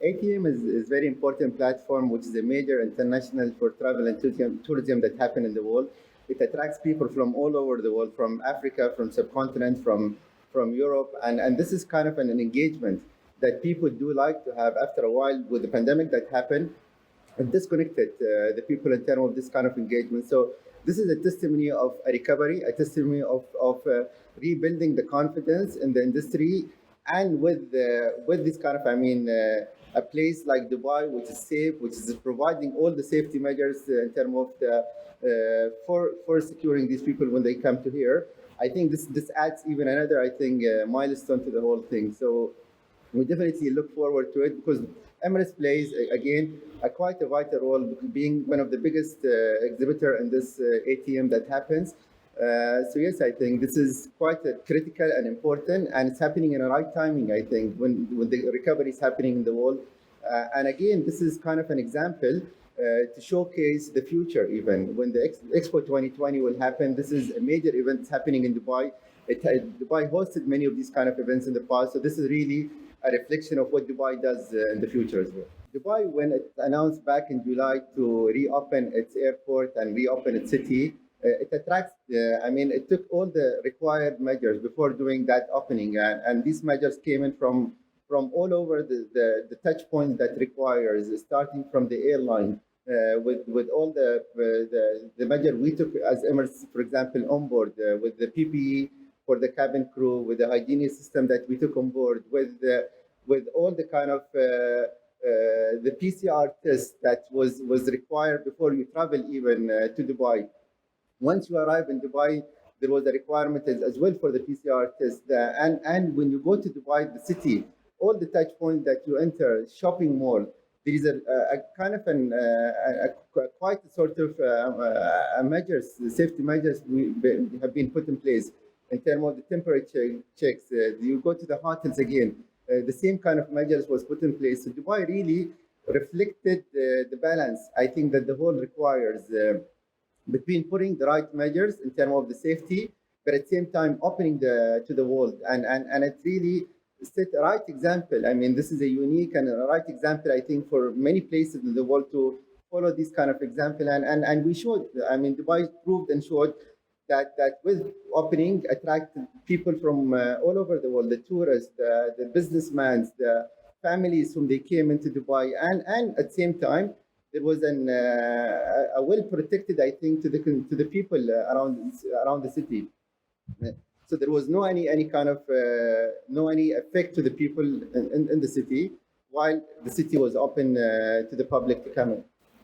ATM is very important platform, which is a major international for travel and tourism that happen in the world. It attracts people from all over the world, from Africa, from subcontinent, from Europe, and this is kind of an engagement that people do like to have. After a while, with the pandemic that happened, it disconnected the people in terms of this kind of engagement. So this is a testimony of a recovery, a testimony of rebuilding the confidence in the industry, and with this kind of, a place like Dubai, which is safe, which is providing all the safety measures in terms of the for securing these people when they come to here. I think this adds even another, I think, milestone to the whole thing. So we definitely look forward to it because Emirates plays again quite a vital role, being one of the biggest exhibitor in this ATM that happens. So yes, I think this is quite critical and important, and it's happening in the right timing. I think when the recovery is happening in the world, and again, this is kind of an example to showcase the future. Even when the Expo 2020 will happen, this is a major event happening in Dubai. Dubai hosted many of these kind of events in the past, so this is really a reflection of what Dubai does in the future as well. Dubai, when it announced back in July to reopen its airport and reopen its city, it attracts, it took all the required measures before doing that opening. And these measures came in from all over the touch points that requires, starting from the airline, with all the measure we took as Emirates, for example, on board, with the PPE for the cabin crew, with the hygiene system that we took on board, with all the kind of the PCR test that was required before you travel even to Dubai. Once you arrive in Dubai, there was a requirement as well for the PCR test. And when you go to Dubai, the city, all the touch points that you enter, shopping mall, there is a kind of quite a sort of measures, safety measures have been put in place in terms of the temperature checks. You go to the hotels again, the same kind of measures was put in place. So Dubai really reflected the balance, I think, that the whole requires between putting the right measures in terms of the safety, but at the same time opening to the world. And it really set a right example. I mean, this is a unique and a right example, I think, for many places in the world to follow this kind of example. And we showed, I mean, Dubai proved and showed that with opening, attracted people from all over the world, the tourists, the businessmen, the families whom they came into Dubai. And at the same time, there was a well protected, I think, to the people around the city. So there was no any kind of no any effect to the people in the city, while the city was open to the public to come in.